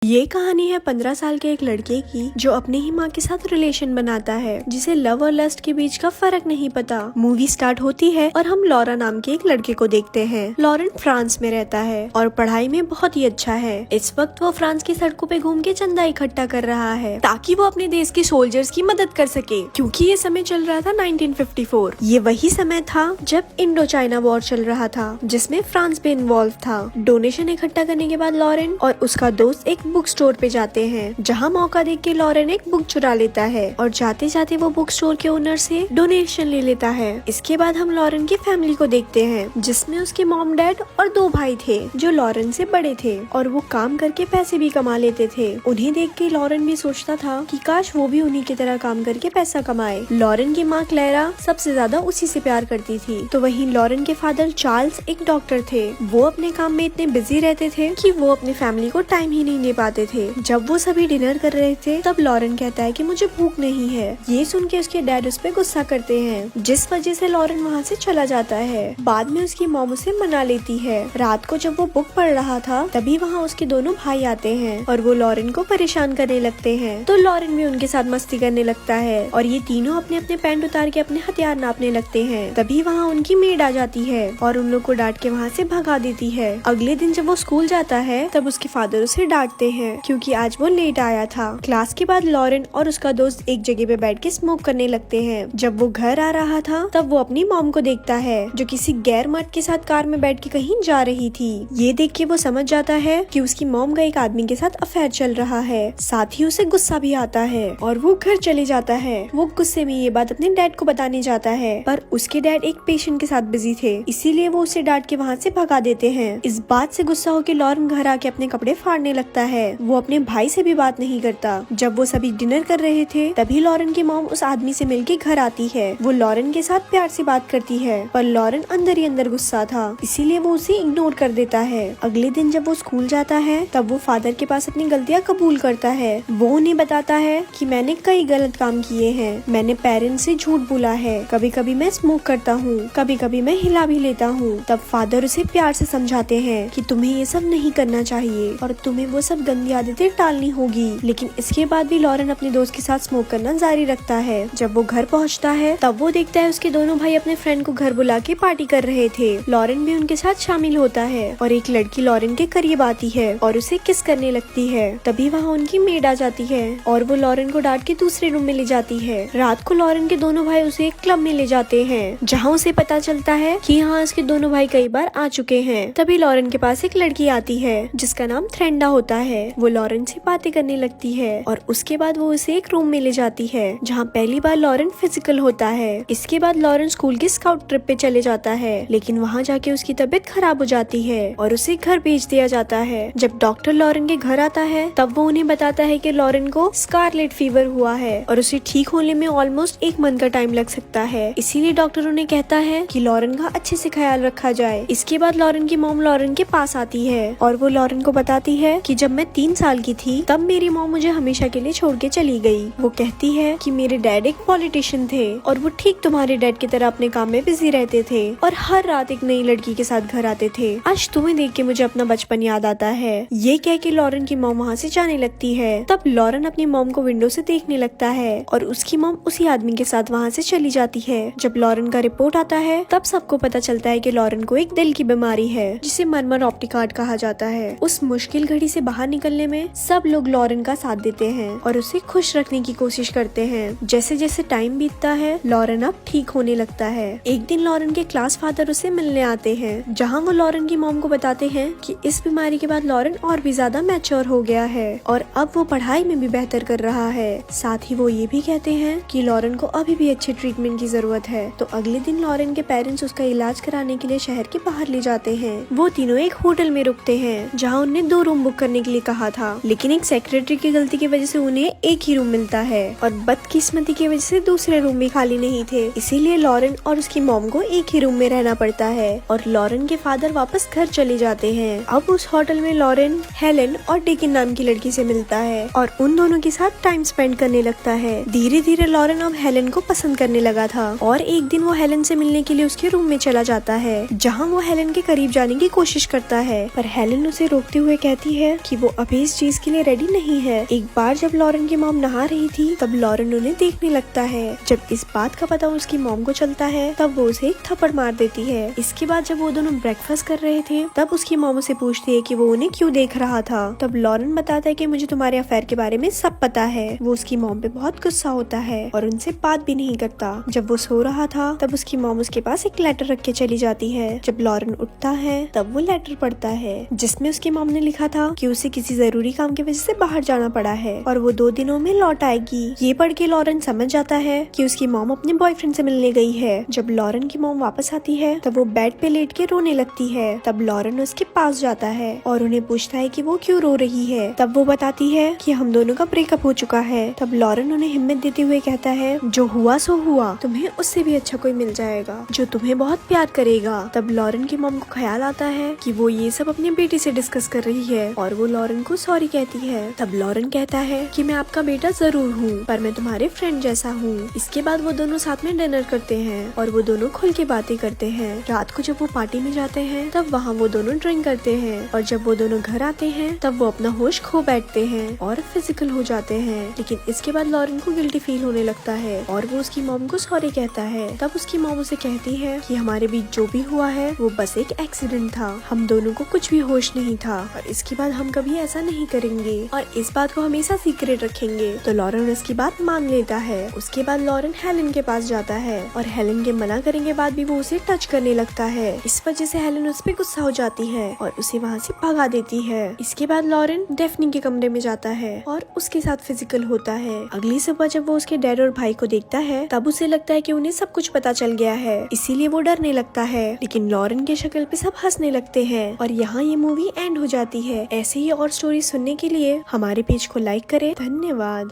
ये कहानी है 15 साल के एक लड़के की जो अपने ही माँ के साथ रिलेशन बनाता है, जिसे लव और लस्ट के बीच का फर्क नहीं पता। मूवी स्टार्ट होती है और हम लॉरा नाम के एक लड़के को देखते हैं। लॉरेन फ्रांस में रहता है और पढ़ाई में बहुत ही अच्छा है। इस वक्त वो फ्रांस की सड़कों पे घूम के चंदा इकट्ठा कर रहा है ताकि वो अपने देश के सोल्जर्स की मदद कर सके, क्योंकि ये समय चल रहा था 1954। ये वही समय था जब इंडो चाइना वॉर चल रहा था, जिसमें फ्रांस भी इन्वॉल्व था। डोनेशन इकट्ठा करने के बाद लॉरेन और उसका दोस्त एक बुक स्टोर पे जाते हैं, जहाँ मौका देख के लॉरेन एक बुक चुरा लेता है और जाते जाते वो बुक स्टोर के ओनर से डोनेशन ले लेता है। इसके बाद हम लॉरेन की फैमिली को देखते हैं, जिसमें उसके मॉम डैड और 2 भाई थे जो लॉरेन से बड़े थे और वो काम करके पैसे भी कमा लेते थे। उन्हें देख के लॉरेन भी सोचता था कि काश वो भी उन्हीं की तरह काम करके पैसा कमाए। लॉरेन की माँ क्लेरा सबसे ज्यादा उसी से प्यार करती थी। तो वहीं लॉरेन के फादर चार्ल्स एक डॉक्टर थे। वो अपने काम में इतने बिजी रहते थे कि वो अपनी फैमिली को टाइम ही नहीं दे पाते थे। जब वो सभी डिनर कर रहे थे तब लॉरेन कहता है कि मुझे भूख नहीं है। ये सुन के उसके डैड उस पे गुस्सा करते हैं, जिस वजह से लॉरेन वहाँ से चला जाता है। बाद में उसकी मॉम उसे मना लेती है। रात को जब वो बुक पढ़ रहा था तभी वहाँ उसके दोनों भाई आते हैं और वो लॉरेन को परेशान करने लगते हैं। तो लॉरेन भी उनके साथ मस्ती करने लगता है और ये तीनों अपने अपने पैंट उतार के अपने हथियार नापने लगते हैं। तभी वहाँ उनकी मेड आ जाती है और उन लोग को डांट के वहाँ से भगा देती है। अगले दिन जब वो स्कूल जाता है तब उसके फादर उसे डांटते हैं क्योंकि आज वो लेट आया था। क्लास के बाद लॉरेन और उसका दोस्त एक जगह पे बैठ के स्मोक करने लगते हैं। जब वो घर आ रहा था तब वो अपनी मॉम को देखता है जो किसी गैर मर्द के साथ कार में बैठ के कहीं जा रही थी। ये देख के वो समझ जाता है कि उसकी मॉम का एक आदमी के साथ अफेयर चल रहा है। साथ ही उसे गुस्सा भी आता है और वो घर चले जाता है। वो गुस्से में ये बात अपने डैड को बताने जाता है, पर उसके डैड एक पेशेंट के साथ बिजी थे, इसीलिए वो उसे डांट के वहाँ से भगा देते हैं। इस बात से गुस्सा होकर लॉरेन घर आके अपने कपड़े फाड़ने लगता है। वो अपने भाई से भी बात नहीं करता। जब वो सभी डिनर कर रहे थे तभी लॉरेन की मॉम उस आदमी से मिलके घर आती है। वो लॉरेन के साथ प्यार से बात करती है, पर लॉरेन अंदर ही अंदर गुस्सा था, इसीलिए वो उसे इग्नोर कर देता है। अगले दिन जब वो स्कूल जाता है तब वो फादर के पास अपनी गलतियाँ कबूल करता है। वो उन्हें बताता है कि मैंने कई गलत काम किए हैं, मैंने पेरेंट्स से झूठ बोला है, कभी कभी मैं स्मोक करता हूँ, कभी कभी मैं हिला भी लेता हूँ। तब फादर उसे प्यार से समझाते हैं कि तुम्हें ये सब नहीं करना चाहिए और तुम्हें वो सब गंदी आदतें टालनी होगी। लेकिन इसके बाद भी लॉरेन अपने दोस्त के साथ स्मोक करना जारी रखता है। जब वो घर पहुंचता है तब वो देखता है उसके दोनों भाई अपने फ्रेंड को घर बुला के पार्टी कर रहे थे। लॉरेन भी उनके साथ शामिल होता है और एक लड़की लॉरेन के करीब आती है और उसे किस करने लगती है। तभी वहाँ उनकी मेड आ जाती है और वो लॉरेन को डांट के दूसरे रूम में ले जाती है। रात को लॉरेन के दोनों भाई उसे एक क्लब में ले जाते हैं, जहाँ उसे पता चलता है कि यहाँ उसके दोनों भाई कई बार आ चुके हैं। तभी लॉरेन के पास एक लड़की आती है जिसका नाम थ्रेंडा होता है। वो लॉरेन से बातें करने लगती है और उसके बाद वो उसे एक रूम में ले जाती है जहाँ पहली बार लॉरेन फिजिकल होता है। इसके बाद लॉरेन स्कूल के स्काउट ट्रिप पे चले जाता है, लेकिन वहाँ जाके उसकी तबीयत खराब हो जाती है और उसे घर भेज दिया जाता है। जब डॉक्टर लॉरेन के घर आता है तब वो उन्हें बताता है कि लॉरेन को स्कारलेट फीवर हुआ है और उसे ठीक होने में ऑलमोस्ट 1 मंथ का टाइम लग सकता है। इसीलिए डॉक्टर उन्हें कहता है कि लॉरेन का अच्छे से ख्याल रखा जाए। इसके बाद लॉरेन की मॉम लॉरेन के पास आती है और वो लॉरेन को बताती है कि जब मैं 3 साल की थी तब मेरी मॉम मुझे हमेशा के लिए छोड़ के चली गई। वो कहती है कि मेरे डैड एक पॉलिटिशियन थे और वो ठीक तुम्हारे डैड की तरह अपने काम में बिजी रहते थे और हर रात एक नई लड़की के साथ घर आते थे। आज तुम्हें देख के मुझे अपना बचपन याद आता है। ये कह के लॉरेन की मॉम वहाँ से जाने लगती है। तब लॉरेन अपनी मॉम को विंडो से देखने लगता है और उसकी मॉम उसी आदमी के साथ वहाँ से चली जाती है। जब लॉरेन का रिपोर्ट आता है तब सबको पता चलता है कि लॉरेन को एक दिल की बीमारी है जिसे मर्मर ऑप्टिकार्ड कहा जाता है। उस मुश्किल घड़ी से बाहर निकलने में सब लोग लॉरेन का साथ देते हैं और उसे खुश रखने की कोशिश करते हैं। जैसे जैसे टाइम बीतता है लॉरेन अब ठीक होने लगता है। एक दिन लॉरेन के क्लास फादर उसे मिलने आते हैं, जहाँ वो लॉरेन की मॉम को बताते हैं कि इस बीमारी के बाद लॉरेन और भी ज्यादा मैच्योर हो गया है और अब वो पढ़ाई में भी बेहतर कर रहा है। साथ ही वो ये भी कहते हैं कि लॉरेन को अभी भी अच्छे ट्रीटमेंट की जरूरत है। तो अगले दिन लॉरेन के पेरेंट्स उसका इलाज कराने के लिए शहर के बाहर ले जाते हैं। वो तीनों एक होटल में रुकते हैं जहाँ उन्हें 2 रूम बुक करने के लिए कहा था, लेकिन एक सेक्रेटरी की गलती की वजह से उन्हें एक ही रूम मिलता है और बदकिस्मती की वजह से दूसरे रूम भी खाली नहीं थे। इसीलिए लॉरेन और उसकी मॉम को एक ही रूम में रहना पड़ता है और लॉरेन के फादर वापस घर चले जाते हैं। अब उस होटल में लॉरेन हेलेन और डेकिन नाम की लड़की से मिलता है और उन दोनों के साथ टाइम स्पेंड करने लगता है। धीरे धीरे लॉरेन अब हेलेन को पसंद करने लगा था और एक दिन वो हेलेन से मिलने के लिए उसके रूम में चला जाता है, जहाँ वो हेलेन के करीब जाने की कोशिश करता है, पर हेलेन उसे रोकते हुए कहती है कि वो अभी इस चीज के लिए रेडी नहीं है। एक बार जब लॉरेन की मॉम नहा रही थी तब लॉरेन उन्हें देखने लगता है। जब इस बात का पता उसकी मॉम को चलता है तब वो उसे एक थप्पड़ मार देती है। इसके बाद जब वो दोनों ब्रेकफास्ट कर रहे थे तब उसकी मॉम उसे पूछती है कि वो उन्हें क्यों देख रहा था। तब लॉरेन बताता है कि मुझे तुम्हारे अफेयर के बारे में सब पता है। वो उसकी मॉम पे बहुत गुस्सा होता है और उनसे बात भी नहीं करता। जब वो सो रहा था तब उसकी मॉम उसके पास एक लेटर रख के चली जाती है। जब लॉरेन उठता है तब वो लेटर पढ़ता है जिसमें उसकी मॉम ने लिखा था कि उसे किसी जरूरी काम की वजह से बाहर जाना पड़ा है और वो 2 दिनों में लौट आएगी। ये पढ़ के लॉरेन समझ जाता है कि उसकी मॉम अपने बॉयफ्रेंड से मिलने गई है। जब लॉरेन की मॉम वापस आती है तब वो बेड पे लेट के रोने लगती है। तब लॉरेन उसके पास जाता है और उन्हें पूछता है कि वो क्यों रो रही है। तब वो बताती है कि हम दोनों का ब्रेकअप हो चुका है। तब लॉरेन उन्हें हिम्मत देते हुए कहता है जो हुआ सो हुआ, तुम्हें उससे भी अच्छा कोई मिल जाएगा जो तुम्हें बहुत प्यार करेगा। तब लॉरेन की मॉम को ख्याल आता है कि वो ये सब अपनी बेटी से डिस्कस कर रही है और वो लॉरेन को सॉरी कहती है। तब लॉरेन कहता है कि मैं आपका बेटा जरूर हूँ पर मैं तुम्हारे फ्रेंड जैसा हूँ। इसके बाद वो दोनों साथ में डिनर करते हैं और वो दोनों खुल के बातें करते हैं। रात को जब वो पार्टी में जाते हैं तब वहाँ वो दोनों ड्रिंक करते हैं और जब वो दोनों घर आते हैं तब वो अपना होश खो बैठते हैं और फिजिकल हो जाते हैं। लेकिन इसके बाद लॉरेन को गिल्टी फील होने लगता है और वो उसकी मॉम को सॉरी कहता है। तब उसकी मॉम उसे कहती है कि हमारे बीच जो भी हुआ है वो बस एक एक्सीडेंट था, हम दोनों को कुछ भी होश नहीं था और इसके बाद हम कभी ऐसा नहीं करेंगे और इस बात को हमेशा सीक्रेट रखेंगे। तो लॉरेन उसकी बात मान लेता है। उसके बाद लॉरेन हेलेन के पास जाता है और हेलेन के मना करने के बाद भी वो उसे टच करने लगता है। इस वजह से हेलेन उस पर गुस्सा हो जाती है और उसे वहाँ से भगा देती है। इसके बाद लॉरेन डेफनी के कमरे में जाता है और उसके साथ फिजिकल होता है। अगली सुबह जब वो उसके डैड और भाई को देखता है तब उसे लगता है कि उन्हें सब कुछ पता चल गया है, इसीलिए वो डरने लगता है। लेकिन लॉरेन के शक्ल पे सब हंसने लगते हैं और यहाँ ये मूवी एंड हो जाती है। ऐसे ही और स्टोरी सुनने के लिए हमारे पेज को लाइक करें। धन्यवाद।